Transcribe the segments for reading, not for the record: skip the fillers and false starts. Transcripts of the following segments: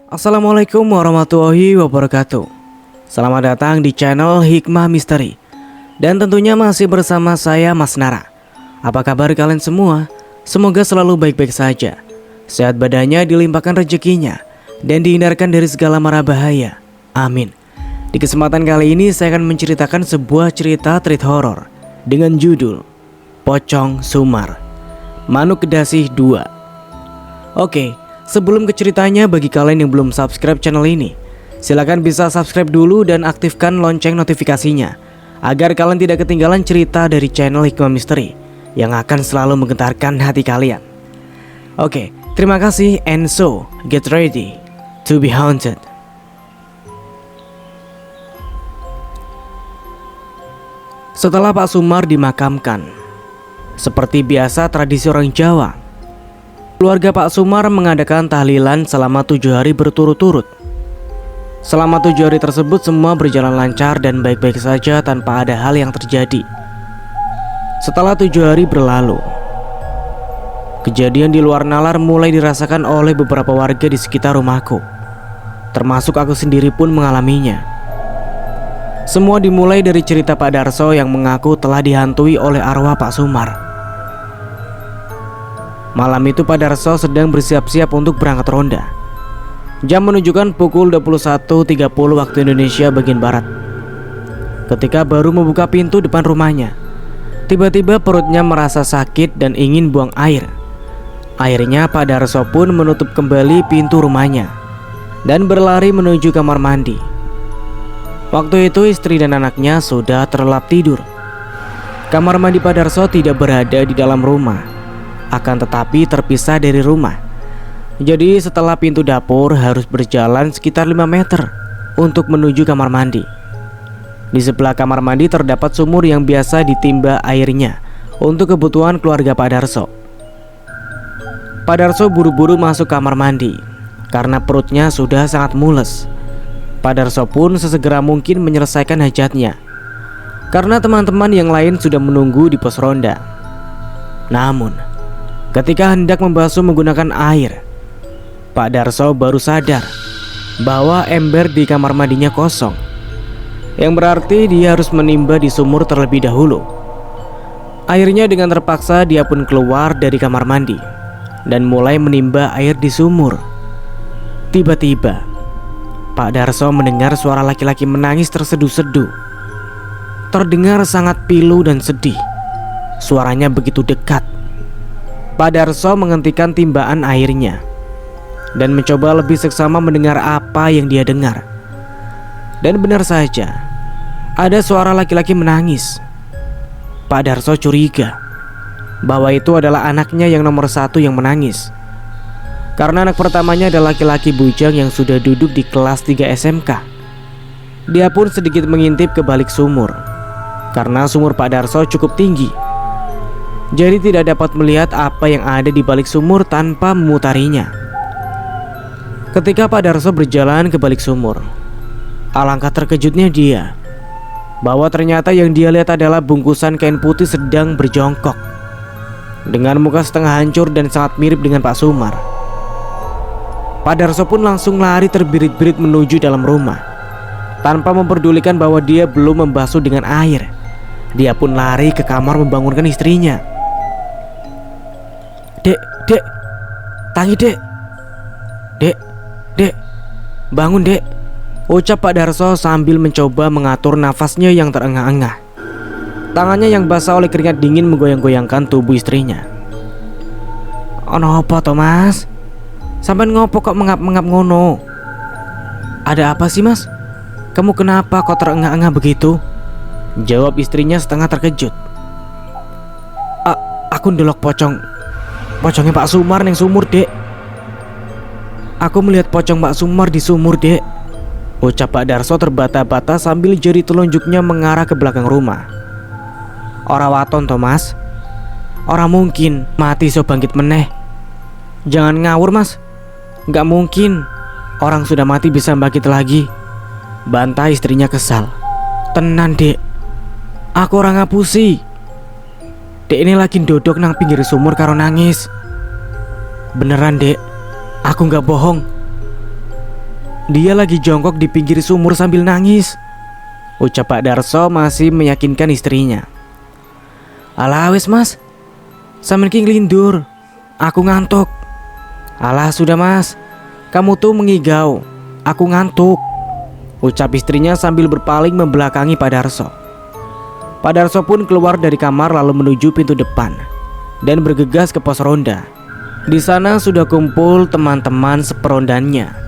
Assalamualaikum warahmatullahi wabarakatuh. Selamat datang di channel Hikmah Misteri. Dan tentunya masih bersama saya Mas Nara. Apa kabar kalian semua? Semoga selalu baik-baik saja. Sehat badannya, dilimpahkan rezekinya, dan dihindarkan dari segala mara bahaya. Amin. Di kesempatan kali ini saya akan menceritakan sebuah cerita treat horor dengan judul Pocong Sumar Manuk Kedasih 2. Oke, sebelum ke ceritanya, bagi kalian yang belum subscribe channel ini, silakan bisa subscribe dulu dan aktifkan lonceng notifikasinya agar kalian tidak ketinggalan cerita dari channel Hikmah Misteri yang akan selalu menggetarkan hati kalian. Oke, terima kasih, and so get ready to be haunted. Setelah Pak Sumar dimakamkan, seperti biasa tradisi orang Jawa, keluarga Pak Sumar mengadakan tahlilan selama 7 hari berturut-turut. Selama 7 hari tersebut semua berjalan lancar dan baik-baik saja tanpa ada hal yang terjadi. Setelah 7 hari berlalu, kejadian di luar nalar mulai dirasakan oleh beberapa warga di sekitar rumahku. Termasuk aku sendiri pun mengalaminya. Semua dimulai dari cerita Pak Darso yang mengaku telah dihantui oleh arwah Pak Sumar. Malam itu Pak Darso sedang bersiap-siap untuk berangkat ronda. Jam menunjukkan pukul 21.30 waktu Indonesia bagian barat. Ketika baru membuka pintu depan rumahnya, tiba-tiba perutnya merasa sakit dan ingin buang air. Akhirnya Pak Darso pun menutup kembali pintu rumahnya dan berlari menuju kamar mandi. Waktu itu istri dan anaknya sudah terlelap tidur. Kamar mandi Pak Darso tidak berada di dalam rumah, akan tetapi terpisah dari rumah. Jadi setelah pintu dapur harus berjalan sekitar 5 meter untuk menuju kamar mandi. Di sebelah kamar mandi terdapat sumur yang biasa ditimba airnya untuk kebutuhan keluarga Pak Darso. Pak Darso buru-buru masuk kamar mandi karena perutnya sudah sangat mules. Pak Darso pun sesegera mungkin menyelesaikan hajatnya karena teman-teman yang lain sudah menunggu di pos ronda. Namun ketika hendak membasuh menggunakan air, Pak Darso baru sadar bahwa ember di kamar mandinya kosong, yang berarti dia harus menimba di sumur terlebih dahulu. Akhirnya dengan terpaksa dia pun keluar dari kamar mandi dan mulai menimba air di sumur. Tiba-tiba Pak Darso mendengar suara laki-laki menangis terseduh-seduh. Terdengar sangat pilu dan sedih. Suaranya begitu dekat. Pak Darso menghentikan timbaan airnya dan mencoba lebih seksama mendengar apa yang dia dengar. Dan benar saja, ada suara laki-laki menangis. Pak Darso curiga bahwa itu adalah anaknya yang nomor 1 yang menangis, karena anak pertamanya adalah laki-laki bujang yang sudah duduk di kelas 3 SMK. Dia pun sedikit mengintip ke balik sumur, karena sumur Pak Darso cukup tinggi. Jadi tidak dapat melihat apa yang ada di balik sumur tanpa memutarinya. Ketika Pak Darso berjalan ke balik sumur, alangkah terkejutnya dia bahwa ternyata yang dia lihat adalah bungkusan kain putih sedang berjongkok dengan muka setengah hancur dan sangat mirip dengan Pak Sumar. Pak Darso pun langsung lari terbirit-birit menuju dalam rumah tanpa memperdulikan bahwa dia belum membasuh dengan air. Dia pun lari ke kamar membangunkan istrinya. Dek, tangi dek. Dek, bangun dek, ucap Pak Darso sambil mencoba mengatur nafasnya yang terengah-engah. Tangannya yang basah oleh keringat dingin menggoyang-goyangkan tubuh istrinya. Ono apa Thomas? Sampai ngopo kok mengap-mengap ngono? Ada apa sih mas? Kamu kenapa kok terengah-engah begitu? Jawab istrinya setengah terkejut. Aku ndelok pocongnya Pak Sumar neng sumur dek. Aku melihat pocong Pak Sumar di sumur dek, ucap Pak Darso terbata-bata sambil jari telunjuknya mengarah ke belakang rumah. Ora waton Thomas, ora mungkin mati so bangkit meneh. Jangan ngawur mas, gak mungkin orang sudah mati bisa bangkit lagi, bantah istrinya kesal. Tenan dek, aku orang ngapusi. Dek ini lagi dodok nang pinggir sumur karo nangis. Beneran dek, aku gak bohong. Dia lagi jongkok di pinggir sumur sambil nangis, ucap Pak Darso masih meyakinkan istrinya. Alah wis mas, sampeyan ki nglindur, aku ngantuk. Alah sudah mas, kamu tuh mengigau, aku ngantuk, ucap istrinya sambil berpaling membelakangi Pak Darso. Pak Darso pun keluar dari kamar lalu menuju pintu depan dan bergegas ke pos ronda. Di sana sudah kumpul teman-teman seperondannya.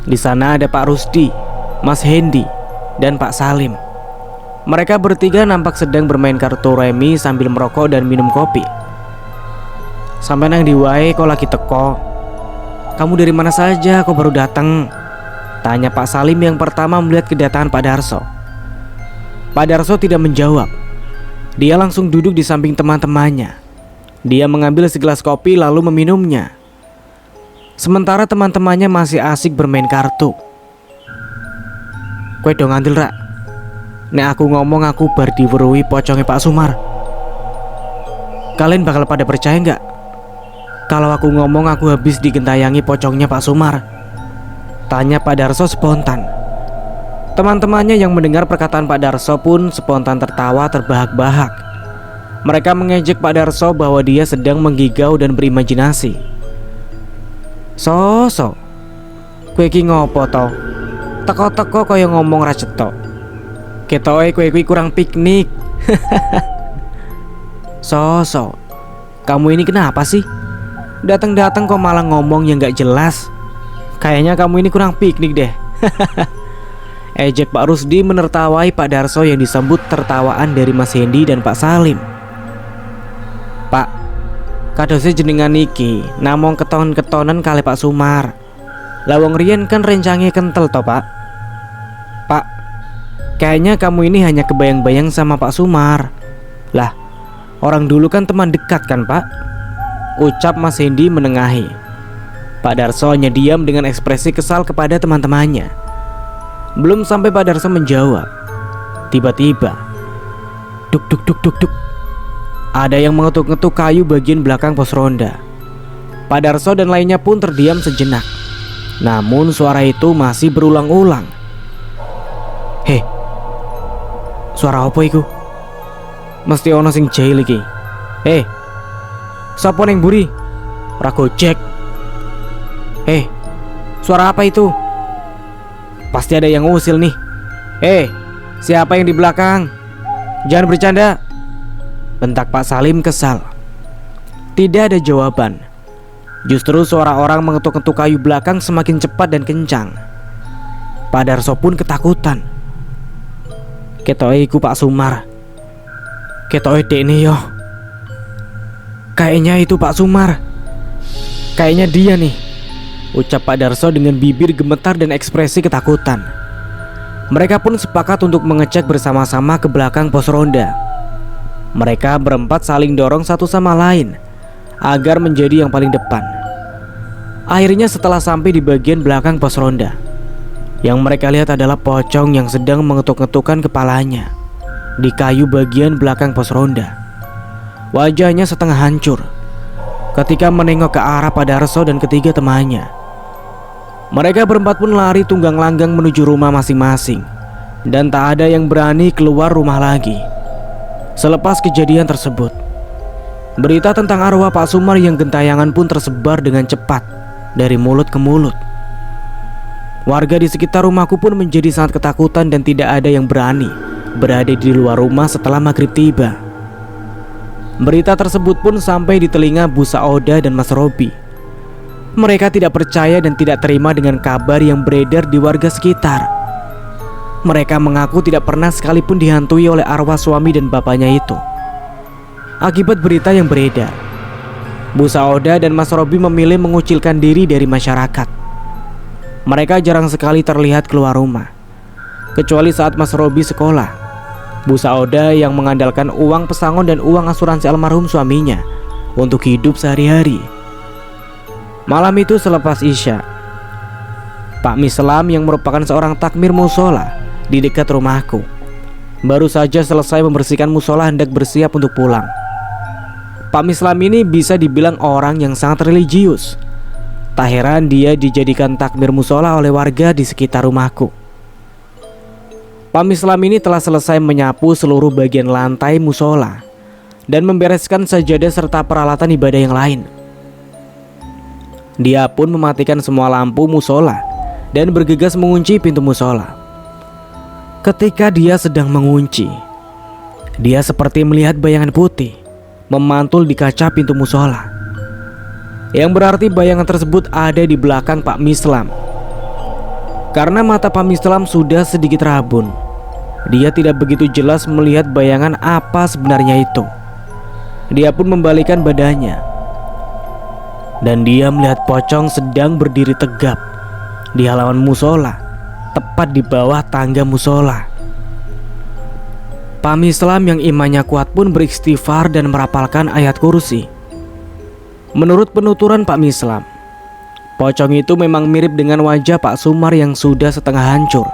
Di sana ada Pak Rusdi, Mas Hendi, dan Pak Salim. Mereka bertiga nampak sedang bermain kartu remi sambil merokok dan minum kopi. Sampai nang diwae kok lagi teko. Kamu dari mana saja kok baru datang? Tanya Pak Salim yang pertama melihat kedatangan Pak Darso. Pak Darso tidak menjawab. Dia langsung duduk di samping teman-temannya. Dia mengambil segelas kopi lalu meminumnya. Sementara teman-temannya masih asik bermain kartu. Kowe dong ngandel rak. Nek aku ngomong aku bar diweruhi pocongnya Pak Sumar. Kalian bakal pada percaya nggak? Kalau aku ngomong aku habis digentayangi pocongnya Pak Sumar? Tanya Pak Darso spontan. Teman-temannya yang mendengar perkataan Pak Darso pun spontan tertawa terbahak-bahak. Mereka mengejek Pak Darso bahwa dia sedang menggigau dan berimajinasi. So, kowe iki ngopo to? Teko-teko kaya ngomong ra cetok. Ketoke kowe iki kurang piknik. So, kamu ini kenapa sih? Datang-datang kok malah ngomong yang gak jelas. Kayaknya kamu ini kurang piknik deh. Ejek Pak Rusdi menertawai Pak Darso yang disambut tertawaan dari Mas Hendi dan Pak Salim. Pak, kadose jenengan iki namung keton-ketonan kali Pak Sumar. Lawang riyen kan rencange kental toh Pak. Pak, kayaknya kamu ini hanya kebayang-bayang sama Pak Sumar. Lah, orang dulu kan teman dekat kan Pak? Ucap Mas Hendi menengahi. Pak Darso hanya diam dengan ekspresi kesal kepada teman-temannya. Belum sampai Pak Darso menjawab, tiba-tiba duk duk duk duk duk, ada yang mengetuk-ngetuk kayu bagian belakang pos ronda. Pak Darso dan lainnya pun terdiam sejenak. Namun suara itu masih berulang-ulang. Heh, suara apa iku? Mesti ono sing jahil iki. Heh, sapa ning mburi? Ora gojek. Heh, suara apa itu? Pasti ada yang usil nih. Siapa yang di belakang? Jangan bercanda, bentak Pak Salim kesal. Tidak ada jawaban. Justru suara orang mengetuk-ketuk kayu belakang semakin cepat dan kencang. Pak Darso pun ketakutan. Ketoke iku Pak Sumar. Ketoke dekne yo. Kayaknya itu Pak Sumar. Kayaknya dia nih, ucap Pak Darso dengan bibir gemetar dan ekspresi ketakutan. Mereka pun sepakat untuk mengecek bersama-sama ke belakang pos ronda. Mereka berempat saling dorong satu sama lain agar menjadi yang paling depan. Akhirnya setelah sampai di bagian belakang pos ronda, yang mereka lihat adalah pocong yang sedang mengetuk-ngetukkan kepalanya di kayu bagian belakang pos ronda. Wajahnya setengah hancur ketika menengok ke arah Pak Darso dan ketiga temannya. Mereka berempat pun lari tunggang langgang menuju rumah masing-masing, dan tak ada yang berani keluar rumah lagi. Selepas kejadian tersebut, berita tentang arwah Pak Sumar yang gentayangan pun tersebar dengan cepat dari mulut ke mulut. Warga di sekitar rumahku pun menjadi sangat ketakutan dan tidak ada yang berani berada di luar rumah setelah maghrib tiba. Berita tersebut pun sampai di telinga Bu Saoda dan Mas Robi. Mereka tidak percaya dan tidak terima dengan kabar yang beredar di warga sekitar. Mereka mengaku tidak pernah sekalipun dihantui oleh arwah suami dan bapaknya itu. Akibat berita yang beredar, Bu Saoda dan Mas Robi memilih mengucilkan diri dari masyarakat. Mereka jarang sekali terlihat keluar rumah, kecuali saat Mas Robi sekolah. Bu Saoda yang mengandalkan uang pesangon dan uang asuransi almarhum suaminya untuk hidup sehari-hari. Malam itu selepas Isya, Pak Mislam yang merupakan seorang takmir musola di dekat rumahku baru saja selesai membersihkan musola hendak bersiap untuk pulang. Pak Mislam ini bisa dibilang orang yang sangat religius. Tak heran dia dijadikan takmir musola oleh warga di sekitar rumahku. Pak Mislam ini telah selesai menyapu seluruh bagian lantai musola dan membereskan sajadah serta peralatan ibadah yang lain. Dia pun mematikan semua lampu musola dan bergegas mengunci pintu musola. Ketika dia sedang mengunci, dia seperti melihat bayangan putih memantul di kaca pintu musola, yang berarti bayangan tersebut ada di belakang Pak Mislam. Karena mata Pak Mislam sudah sedikit rabun, dia tidak begitu jelas melihat bayangan apa sebenarnya itu. Dia pun membalikkan badannya, dan dia melihat pocong sedang berdiri tegap di halaman musola, tepat di bawah tangga musola. Pak Mislam yang imannya kuat pun beristighfar dan merapalkan ayat kursi. Menurut penuturan Pak Mislam, pocong itu memang mirip dengan wajah Pak Sumar yang sudah setengah hancur.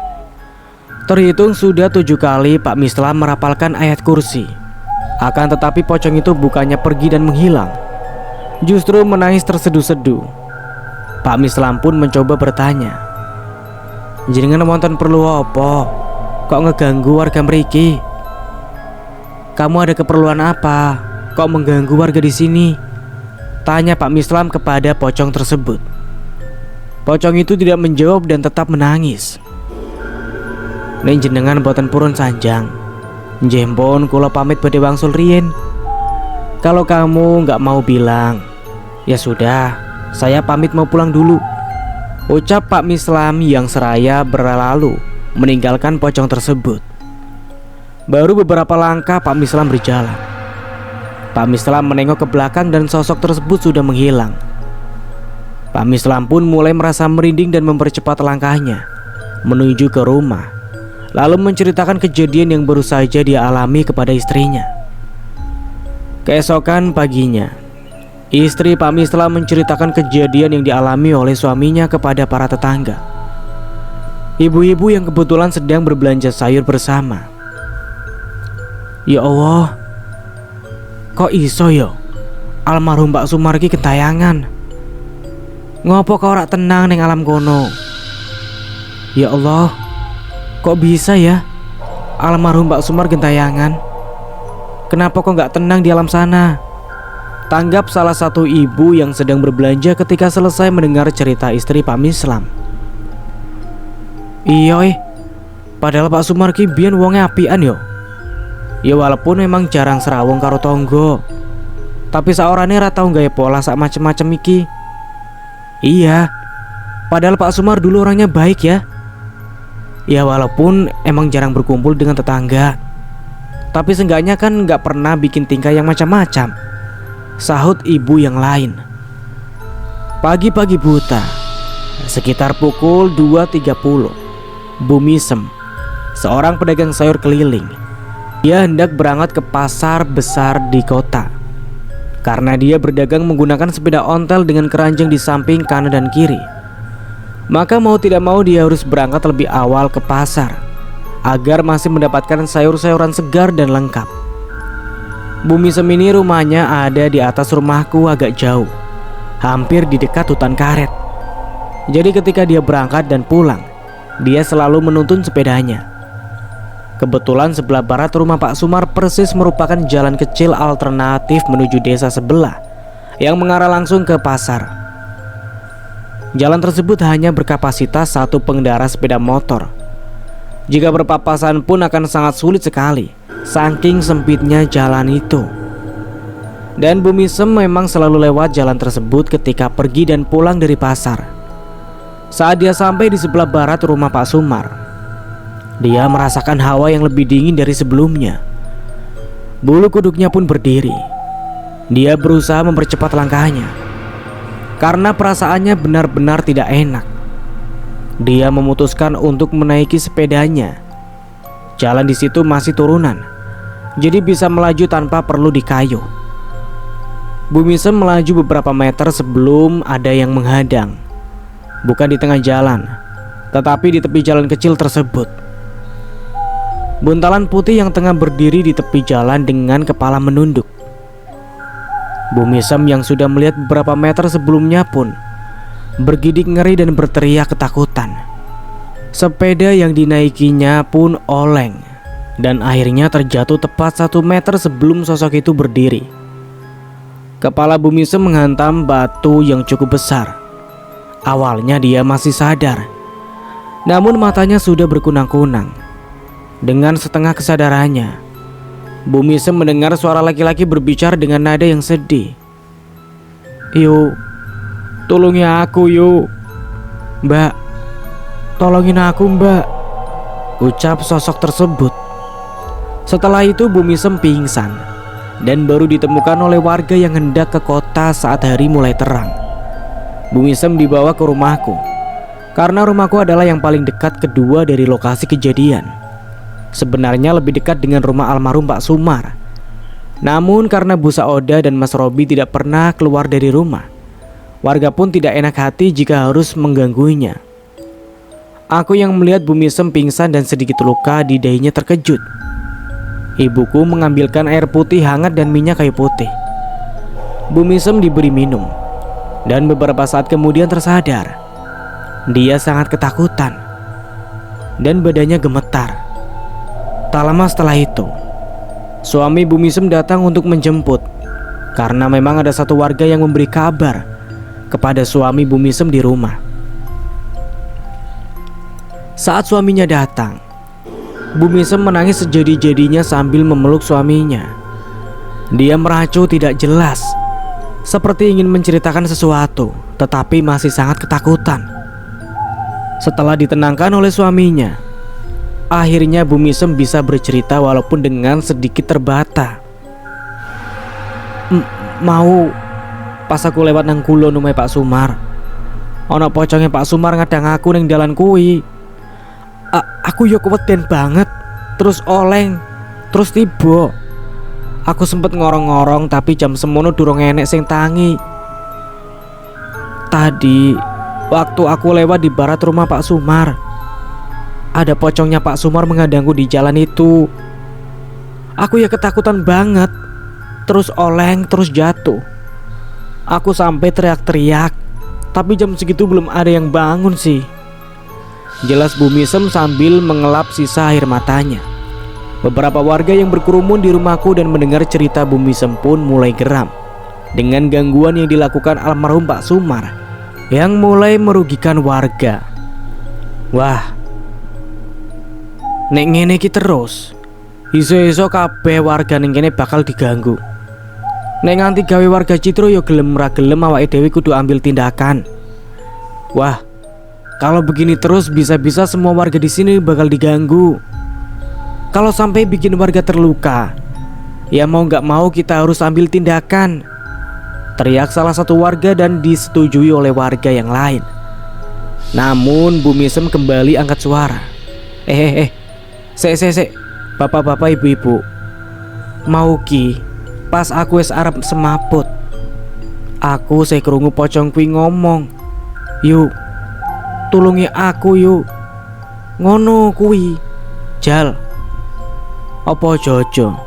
Terhitung sudah 7 kali Pak Mislam merapalkan ayat kursi. Akan tetapi pocong itu bukannya pergi dan menghilang, justru menangis terseduh-seduh. Pak Mislam pun mencoba bertanya, "Jenengan wonten perlu apa? Kok ngeganggu warga mriki? Kamu ada keperluan apa? Kok mengganggu warga di sini?" Tanya Pak Mislam kepada pocong tersebut. Pocong itu tidak menjawab dan tetap menangis. "Nek jenengan boten purun sanjang, njempon kula pamit badhe wangsul riyin. Kalau kamu nggak mau bilang, ya sudah, saya pamit mau pulang dulu," ucap Pak Mislam yang seraya berlalu meninggalkan pocong tersebut. Baru beberapa langkah Pak Mislam berjalan. Pak Mislam menengok ke belakang dan sosok tersebut sudah menghilang. Pak Mislam pun mulai merasa merinding dan mempercepat langkahnya menuju ke rumah, lalu menceritakan kejadian yang baru saja dia alami kepada istrinya. Keesokan paginya, istri Pak Mislam menceritakan kejadian yang dialami oleh suaminya kepada para tetangga. Ibu-ibu yang kebetulan sedang berbelanja sayur bersama. "Ya Allah, kok iso yo almarhum Pak Sumar ki kentayangan? Ngopo kau ora tenang neng alam kono? Ya Allah, kok bisa ya almarhum Pak Sumar gentayangan? Kenapa kok gak tenang di alam sana?" Tanggap salah satu ibu yang sedang berbelanja ketika selesai mendengar cerita istri Pak Mislam. "Iya padahal Pak Sumar ki biyen wonge apian yo. Ya walaupun memang jarang serawung karo tonggo, tapi saorane ra tau gawe pola sak macem-macem iki. Iya, padahal Pak Sumar dulu orangnya baik ya. Ya walaupun emang jarang berkumpul dengan tetangga, tapi seenggaknya kan gak pernah bikin tingkah yang macam-macam," sahut ibu yang lain. Pagi-pagi buta, sekitar pukul 2.30, Bu Misem, seorang pedagang sayur keliling, dia hendak berangkat ke pasar besar di kota. Karena dia berdagang menggunakan sepeda ontel dengan keranjang di samping kanan dan kiri, maka mau tidak mau dia harus berangkat lebih awal ke pasar agar masih mendapatkan sayur-sayuran segar dan lengkap. Bu Misem ini rumahnya ada di atas rumahku agak jauh, hampir di dekat hutan karet. Jadi ketika dia berangkat dan pulang, dia selalu menuntun sepedanya. Kebetulan sebelah barat rumah Pak Sumar persis merupakan jalan kecil alternatif menuju desa sebelah yang mengarah langsung ke pasar. Jalan tersebut hanya berkapasitas 1 pengendara sepeda motor. Jika berpapasan pun akan sangat sulit sekali, saking sempitnya jalan itu. Dan Bu Misem memang selalu lewat jalan tersebut ketika pergi dan pulang dari pasar. Saat dia sampai di sebelah barat rumah Pak Sumar, dia merasakan hawa yang lebih dingin dari sebelumnya. Bulu kuduknya pun berdiri. Dia berusaha mempercepat langkahnya karena perasaannya benar-benar tidak enak. Dia memutuskan untuk menaiki sepedanya. Jalan di situ masih turunan, jadi bisa melaju tanpa perlu dikayuh. Bu Misem melaju beberapa meter sebelum ada yang menghadang. Bukan di tengah jalan, tetapi di tepi jalan kecil tersebut. Buntalan putih yang tengah berdiri di tepi jalan dengan kepala menunduk. Bu Misem yang sudah melihat beberapa meter sebelumnya pun bergidik ngeri dan berteriak ketakutan. Sepeda yang dinaikinya pun oleng dan akhirnya terjatuh tepat 1 meter sebelum sosok itu berdiri. Kepala Bu Misem menghantam batu yang cukup besar. Awalnya dia masih sadar, namun matanya sudah berkunang-kunang. Dengan setengah kesadarannya, Bu Misem mendengar suara laki-laki berbicara dengan nada yang sedih. "Yuk, tolongi aku yuk. Mbak, tolongin aku mbak," ucap sosok tersebut. Setelah itu Bu Misem pingsan dan baru ditemukan oleh warga yang hendak ke kota saat hari mulai terang. Bu Misem dibawa ke rumahku, karena rumahku adalah yang paling dekat kedua dari lokasi kejadian. Sebenarnya lebih dekat dengan rumah almarhum Pak Sumar. Namun karena Bu Saoda dan Mas Robi tidak pernah keluar dari rumah, warga pun tidak enak hati jika harus mengganggunya. Aku yang melihat Bu Misem pingsan dan sedikit luka di dahinya terkejut. Ibuku mengambilkan air putih hangat dan minyak kayu putih. Bu Misem diberi minum dan beberapa saat kemudian tersadar. Dia sangat ketakutan dan badannya gemetar. Tak lama setelah itu, suami Bu Misem datang untuk menjemput, karena memang ada satu warga yang memberi kabar kepada suami Bu Misem di rumah. Saat suaminya datang, Bu Misem menangis sejadi-jadinya sambil memeluk suaminya. Dia meracu tidak jelas, seperti ingin menceritakan sesuatu, tetapi masih sangat ketakutan. Setelah ditenangkan oleh suaminya, akhirnya Bu Misem bisa bercerita walaupun dengan sedikit terbata. Mau pas aku lewat nang kulon omahe Pak Sumar, ana poconge Pak Sumar ngadang aku ning dalan kuwi. Aku yo keweden banget, terus oleng, terus tiba. Aku sempet ngorong-ngorong tapi jam semono durung enek sing tangi. Tadi waktu aku lewat di barat rumah Pak Sumar, ada pocongnya Pak Sumar menghadangku di jalan itu. Aku ya ketakutan banget, terus oleng, terus jatuh. Aku sampai teriak-teriak, tapi jam segitu belum ada yang bangun sih. Jelas Bu Misem sambil mengelap sisa air matanya. Beberapa warga yang berkerumun di rumahku dan mendengar cerita Bu Misem pun mulai geram dengan gangguan yang dilakukan almarhum Pak Sumar yang mulai merugikan warga. Wah, nek ngene iki terus, iso-iso kabeh warga ning kene bakal diganggu. Nek nganti gawe warga Citro yo gelem ra gelem awake dhewe kudu ambil tindakan. Wah, kalau begini terus bisa-bisa semua warga di sini bakal diganggu. Kalau sampai bikin warga terluka, ya mau nggak mau kita harus ambil tindakan, teriak salah satu warga dan disetujui oleh warga yang lain. Namun Bu Misem kembali angkat suara. Sek, bapak-bapak ibu-ibu, mau ki pas aku wis arep semaput, aku sik krungu pocong kuwi ngomong, "Yuk, tulungi aku yuk." Ngono kuwi. Jal, opo jojo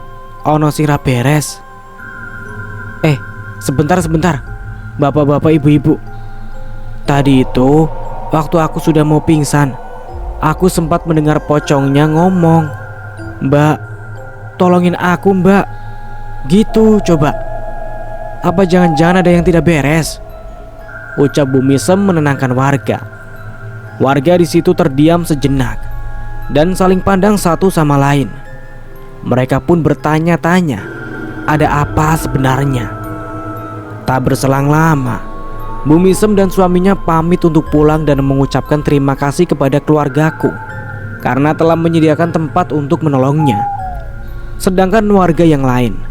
ono sing ra beres? Sebentar bapak-bapak ibu-ibu. Tadi itu waktu aku sudah mau pingsan, aku sempat mendengar pocongnya ngomong, "Mbak, tolongin aku mbak." Gitu coba. Apa jangan-jangan ada yang tidak beres? Ucap Bu Misem menenangkan warga. Warga di situ terdiam sejenak dan saling pandang satu sama lain. Mereka pun bertanya-tanya, ada apa sebenarnya? Tak berselang lama, Bu Misem dan suaminya pamit untuk pulang dan mengucapkan terima kasih kepada keluargaku karena telah menyediakan tempat untuk menolongnya. Sedangkan warga yang lain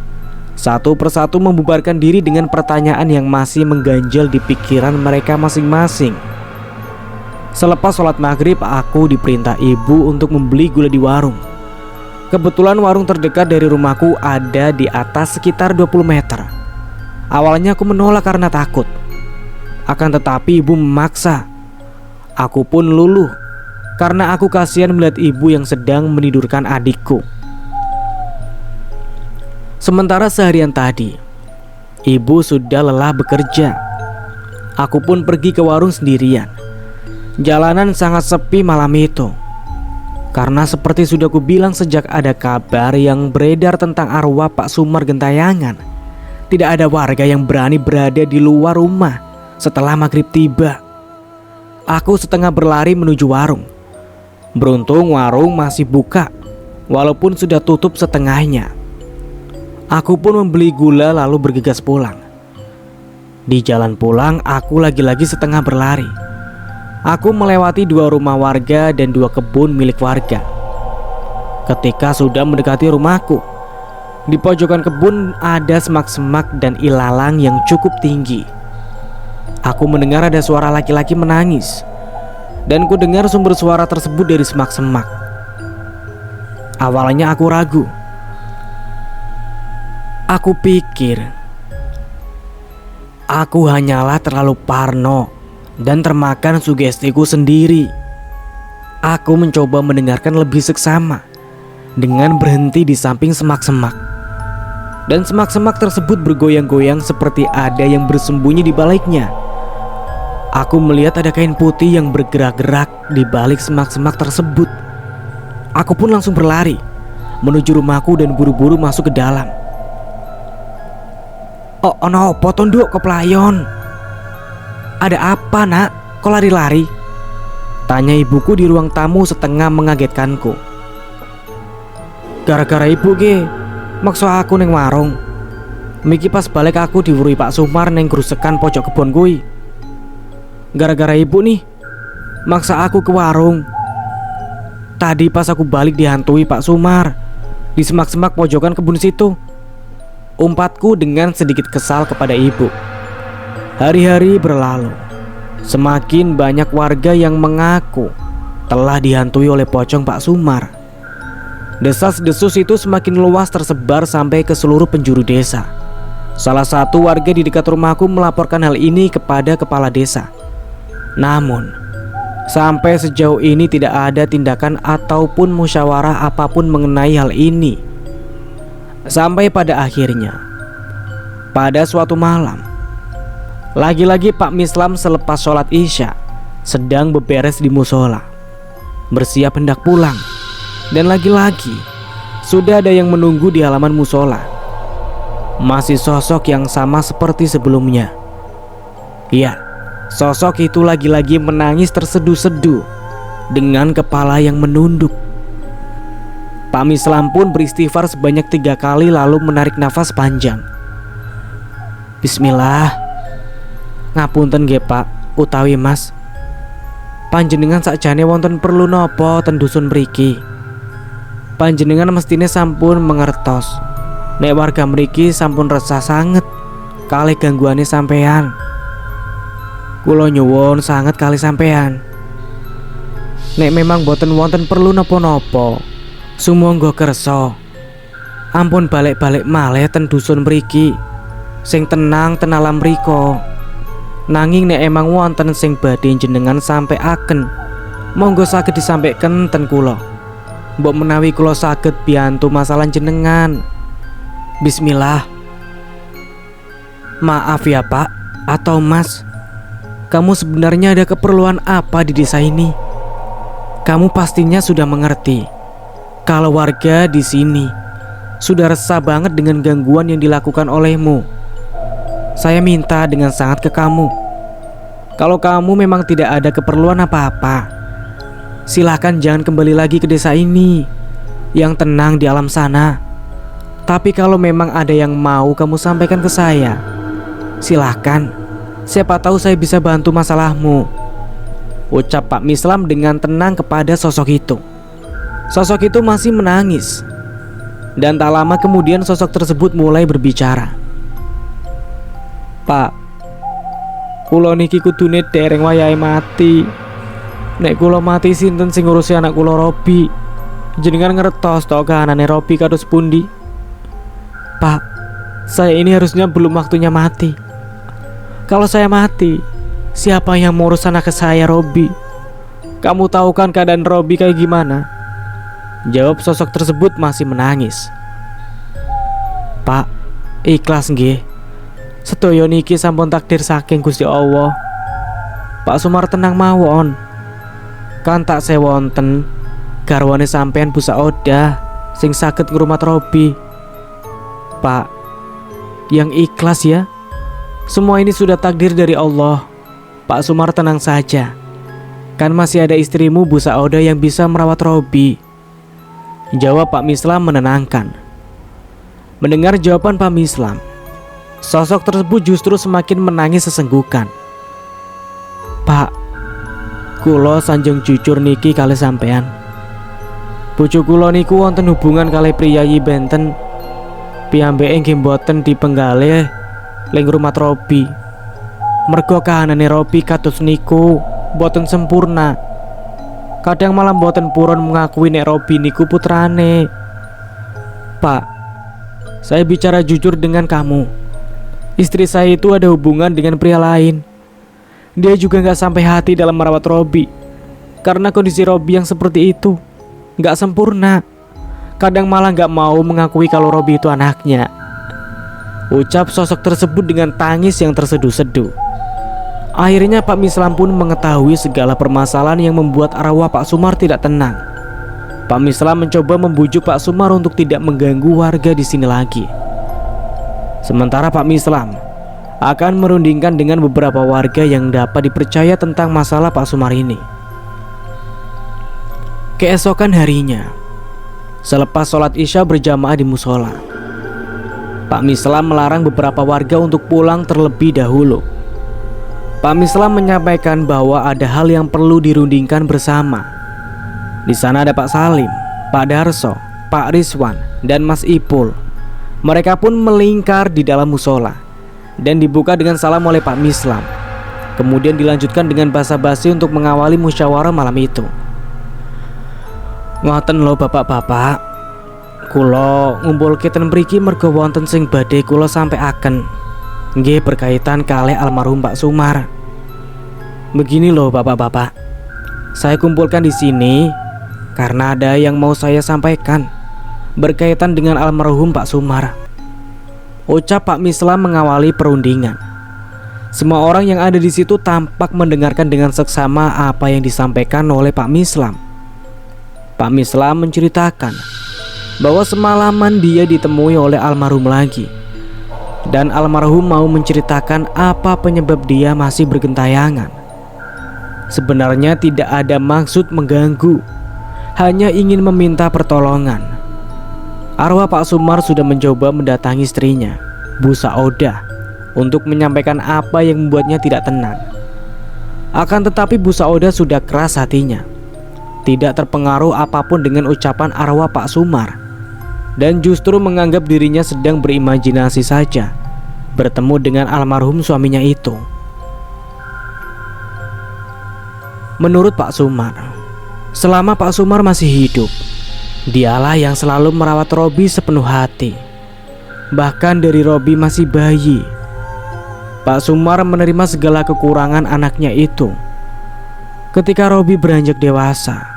satu persatu membubarkan diri dengan pertanyaan yang masih mengganjal di pikiran mereka masing-masing. Selepas sholat maghrib, aku diperintah ibu untuk membeli gula di warung. Kebetulan warung terdekat dari rumahku ada di atas sekitar 20 meter. Awalnya aku menolak karena takut. Akan tetapi ibu memaksa. Aku pun luluh karena aku kasihan melihat ibu yang sedang menidurkan adikku. Sementara seharian tadi, ibu sudah lelah bekerja. Aku pun pergi ke warung sendirian. Jalanan sangat sepi malam itu. Karena seperti sudah kubilang sejak ada kabar yang beredar tentang arwah Pak Sumar Gentayangan, tidak ada warga yang berani berada di luar rumah setelah maghrib tiba. Aku setengah berlari menuju warung. Beruntung warung masih buka, walaupun sudah tutup setengahnya. Aku pun membeli gula lalu bergegas pulang. Di jalan pulang, aku lagi-lagi setengah berlari. Aku melewati 2 rumah warga dan 2 kebun milik warga. Ketika sudah mendekati rumahku, di pojokan kebun ada semak-semak dan ilalang yang cukup tinggi. Aku mendengar ada suara laki-laki menangis, dan ku dengar sumber suara tersebut dari semak-semak. Awalnya aku ragu. Aku pikir aku hanyalah terlalu parno dan termakan sugestiku sendiri. Aku mencoba mendengarkan lebih seksama dengan berhenti di samping semak-semak. Dan semak-semak tersebut bergoyang-goyang seperti ada yang bersembunyi di baliknya. Aku melihat ada kain putih yang bergerak-gerak di balik semak-semak tersebut. Aku pun langsung berlari menuju rumahku dan buru-buru masuk ke dalam. Oh no, potong duk ke pelayon. Ada apa nak? Kok lari-lari? Tanya ibuku di ruang tamu setengah mengagetkanku. Gara-gara ibu ge, maksud aku neng warung. Miki pas balik aku diwurui Pak Sumar neng gerusekan pojok kebon kui. Gara-gara ibu nih, maksa aku ke warung. Tadi pas aku balik dihantui Pak Sumar di semak-semak pojokan kebun situ. Umpatku dengan sedikit kesal kepada ibu. Hari-hari berlalu. Semakin banyak warga yang mengaku telah dihantui oleh pocong Pak Sumar. Desas-desus itu semakin luas tersebar sampai ke seluruh penjuru desa. Salah satu warga di dekat rumahku melaporkan hal ini kepada kepala desa. Namun, sampai sejauh ini tidak ada tindakan ataupun musyawarah apapun mengenai hal ini. Sampai pada akhirnya, pada suatu malam, lagi-lagi Pak Mislam selepas sholat isya sedang beberes di musola, bersiap hendak pulang. Dan lagi-lagi sudah ada yang menunggu di halaman musola. Masih sosok yang sama seperti sebelumnya. Ya, sosok itu lagi-lagi menangis terseduh-seduh dengan kepala yang menunduk. Pak Mislam pun beristighfar sebanyak 3 kali lalu menarik nafas panjang. Bismillah. Ngapunten nggih Pak, utawi Mas. Panjenengan sakjane wonten perlu napa ten dusun mriki? Panjenengan mestine sampun mengertos nek warga mriki sampun resah sanget kalih gangguane sampean. Kula nyuwun sanget kalih sampean. Nek memang boten wonten perlu napa-napa, sumangga kersa ampun balik-balik malih ten dusun mriki sing tenang ten alam mriko. Nanging nek emang wonten sing badhe jenengan sampaiaken, monggo saged disampaikan ten kula. Mbok menawi kula saged biyantu masalah jenengan. Bismillah. Maaf ya Pak atau Mas, kamu sebenarnya ada keperluan apa di desa ini? Kamu pastinya sudah mengerti kalau warga di sini sudah resah banget dengan gangguan yang dilakukan olehmu. Saya minta dengan sangat ke kamu, kalau kamu memang tidak ada keperluan apa-apa, silahkan jangan kembali lagi ke desa ini yang tenang di alam sana. Tapi kalau memang ada yang mau kamu sampaikan ke saya, silahkan. Siapa tahu saya bisa bantu masalahmu, ucap Pak Mislam dengan tenang kepada sosok itu. Sosok itu masih menangis. Dan tak lama kemudian sosok tersebut mulai berbicara. Pak, kula niki kudune dereng wayahe mati. Nek kula mati sinten sing ngurusi anak kula Robi? Jenengan ngertos to kahanane Robi kados pundi? Pak, saya ini harusnya belum waktunya mati. Kalau saya mati, siapa yang mengurus anak saya Robi? Kamu tahu kan keadaan Robi kayak gimana? Jawab sosok tersebut masih menangis. Pak, ikhlas nggih. Sedaya niki sampun takdir saking Gusti Allah. Pak Sumar tenang mawon. Kan tak sewonten garwane sampean Bu Saudah sing saged ngrumat Robi. Pak, yang ikhlas ya. Semua ini sudah takdir dari Allah. Pak Sumar tenang saja. Kan masih ada istrimu Bu Saudah yang bisa merawat Robi. Jawab Pak Mislam menenangkan. Mendengar jawaban Pak Mislam, sosok tersebut justru semakin menangis sesenggukan. Pak, kula sanjung jujur niki kali sampean. Bojo kula niku wonten hubungan kali priyayi benten. Piyambake nggih mboten dipenggalih ling rumat Robi. Mergo kahanane Robi kados niku mboten sempurna. Kadang malah mboten purun mengakui nek Robi niku putrane. Pak, saya bicara jujur dengan kamu. Istri saya itu ada hubungan dengan pria lain. Dia juga gak sampai hati dalam merawat Robi. Karena kondisi Robi yang seperti itu gak sempurna. Kadang malah gak mau mengakui kalau Robi itu anaknya. Ucap sosok tersebut dengan tangis yang terseduh-seduh. Akhirnya Pak Mislam pun mengetahui segala permasalahan yang membuat arwah Pak Sumar tidak tenang. Pak Mislam mencoba membujuk Pak Sumar untuk tidak mengganggu warga di sini lagi. Sementara Pak Mislam akan merundingkan dengan beberapa warga yang dapat dipercaya tentang masalah Pak Sumar ini. Keesokan harinya, selepas sholat Isya berjamaah di musola, Pak Mislam melarang beberapa warga untuk pulang terlebih dahulu. Pak Mislam menyampaikan bahwa ada hal yang perlu dirundingkan bersama. Di sana ada Pak Salim, Pak Darso, Pak Rizwan, dan Mas Ipul. Mereka pun melingkar di dalam musola dan dibuka dengan salam oleh Pak Mislam. Kemudian dilanjutkan dengan basa-basi untuk mengawali musyawarah malam itu. Ngoten lho bapak-bapak, kula ngumpulke ten mriki mergo wonten sing badhe kula sampaiaken. Nggih berkaitan kalih almarhum Pak Sumar. Begini loh bapak-bapak, saya kumpulkan di sini karena ada yang mau saya sampaikan berkaitan dengan almarhum Pak Sumar. Ucap Pak Mislam mengawali perundingan. Semua orang yang ada di situ tampak mendengarkan dengan seksama apa yang disampaikan oleh Pak Mislam. Pak Mislam menceritakan bahwa semalaman dia ditemui oleh almarhum lagi. Dan almarhum mau menceritakan apa penyebab dia masih bergentayangan. Sebenarnya tidak ada maksud mengganggu, hanya ingin meminta pertolongan. Arwah Pak Sumar sudah mencoba mendatangi istrinya, Bu Saudah, untuk menyampaikan apa yang membuatnya tidak tenang. Akan tetapi Bu Saudah sudah keras hatinya, tidak terpengaruh apapun dengan ucapan arwah Pak Sumar, dan justru menganggap dirinya sedang berimajinasi saja bertemu dengan almarhum suaminya itu. Menurut Pak Sumar, selama Pak Sumar masih hidup, dialah yang selalu merawat Robi sepenuh hati. Bahkan dari Robi masih bayi, Pak Sumar menerima segala kekurangan anaknya itu. Ketika Robi beranjak dewasa,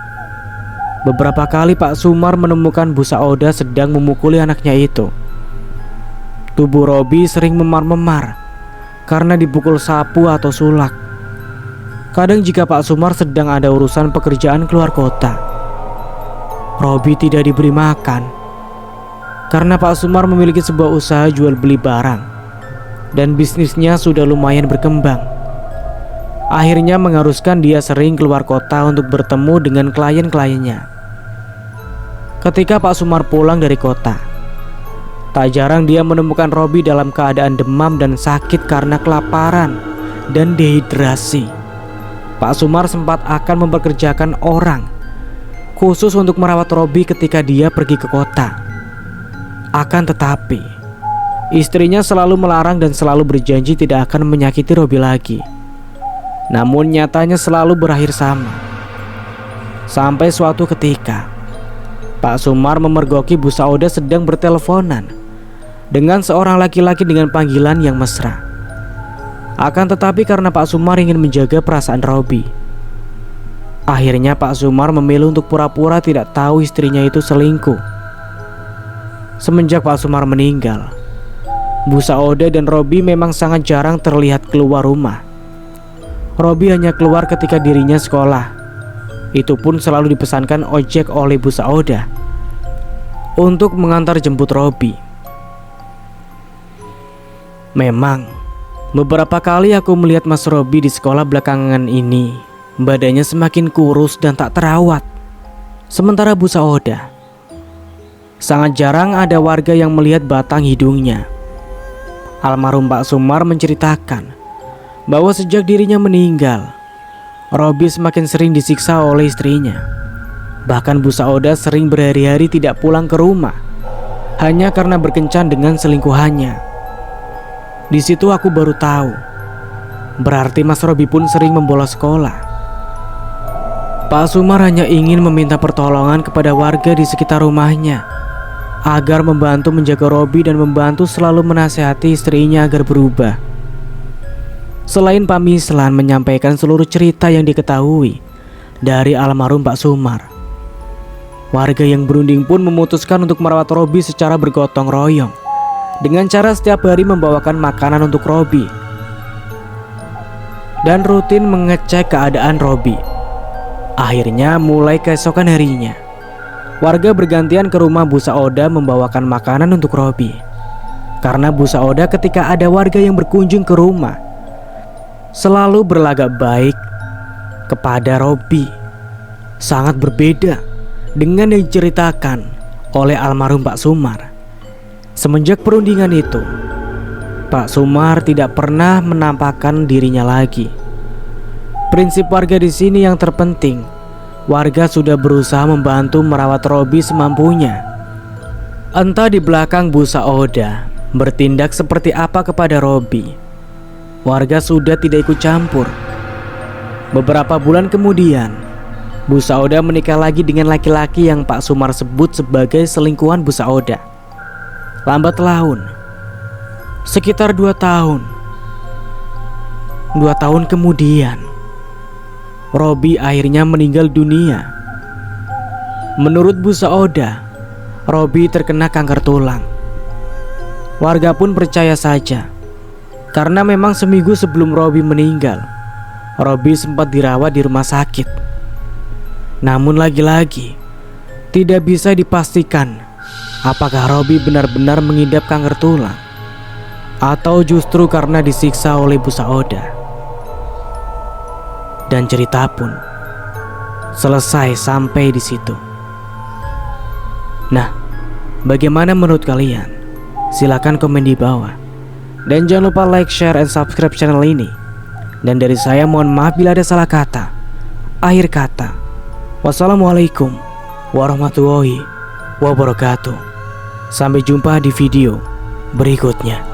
beberapa kali Pak Sumar menemukan Bu Saudah sedang memukuli anaknya itu. Tubuh Robi sering memar-memar karena dipukul sapu atau sulak. Kadang jika Pak Sumar sedang ada urusan pekerjaan keluar kota, Robi tidak diberi makan karena Pak Sumar memiliki sebuah usaha jual beli barang dan bisnisnya sudah lumayan berkembang. Akhirnya mengharuskan dia sering keluar kota untuk bertemu dengan klien-kliennya. Ketika Pak Sumar pulang dari kota, tak jarang dia menemukan Robi dalam keadaan demam dan sakit karena kelaparan dan dehidrasi. Pak Sumar sempat akan mempekerjakan orang khusus untuk merawat Robi ketika dia pergi ke kota. Akan tetapi, istrinya selalu melarang dan selalu berjanji tidak akan menyakiti Robi lagi. Namun nyatanya selalu berakhir sama. Sampai suatu ketika, Pak Sumar memergoki Bu Saudah sedang berteleponan dengan seorang laki-laki dengan panggilan yang mesra. Akan tetapi karena Pak Sumar ingin menjaga perasaan Robi, akhirnya Pak Sumar memilih untuk pura-pura tidak tahu istrinya itu selingkuh. Semenjak Pak Sumar meninggal, Bu Saudah dan Robi memang sangat jarang terlihat keluar rumah. Robi hanya keluar ketika dirinya sekolah. Itu pun selalu dipesankan ojek oleh Bu Saudah untuk mengantar jemput Robi. Memang beberapa kali aku melihat Mas Robi di sekolah belakangan ini, badannya semakin kurus dan tak terawat. Sementara Bu Saudah, sangat jarang ada warga yang melihat batang hidungnya. Almarhum Pak Sumar menceritakan bahwa sejak dirinya meninggal, Robi semakin sering disiksa oleh istrinya. Bahkan Bu Saudah sering berhari-hari tidak pulang ke rumah hanya karena berkencan dengan selingkuhannya. Di situ aku baru tahu, berarti Mas Robi pun sering membolos sekolah. Pak Sumar hanya ingin meminta pertolongan kepada warga di sekitar rumahnya agar membantu menjaga Robi dan membantu selalu menasihati istrinya agar berubah. Selain Pak Mislan menyampaikan seluruh cerita yang diketahui dari almarhum Pak Sumar, warga yang berunding pun memutuskan untuk merawat Robi secara bergotong royong dengan cara setiap hari membawakan makanan untuk Robi dan rutin mengecek keadaan Robi. Akhirnya mulai keesokan harinya, warga bergantian ke rumah Bu Saudah membawakan makanan untuk Robi. Karena Bu Saudah ketika ada warga yang berkunjung ke rumah selalu berlagak baik kepada Robi. Sangat berbeda dengan yang diceritakan oleh almarhum Pak Sumar. Semenjak perundingan itu, Pak Sumar tidak pernah menampakkan dirinya lagi. Prinsip warga di sini yang terpenting, warga sudah berusaha membantu merawat Robi semampunya. Entah di belakang Bu Saudah bertindak seperti apa kepada Robi, warga sudah tidak ikut campur. Beberapa bulan kemudian, Bu Saudah menikah lagi dengan laki-laki yang Pak Sumar sebut sebagai selingkuhan Bu Saudah. Lambat laun, sekitar 2 tahun. 2 tahun kemudian, Robi akhirnya meninggal dunia. Menurut Bu Saudah, Robi terkena kanker tulang. Warga pun percaya saja, karena memang seminggu sebelum Robi meninggal, Robi sempat dirawat di rumah sakit. Namun lagi-lagi tidak bisa dipastikan apakah Robi benar-benar mengidap kanker tulang atau justru karena disiksa oleh Bu Saudah. Dan cerita pun selesai sampai di situ. Nah, bagaimana menurut kalian? Silahkan komen di bawah. Dan jangan lupa like, share, and subscribe channel ini. Dan dari saya mohon maaf bila ada salah kata. Akhir kata, wassalamualaikum warahmatullahi wabarakatuh. Sampai jumpa di video berikutnya.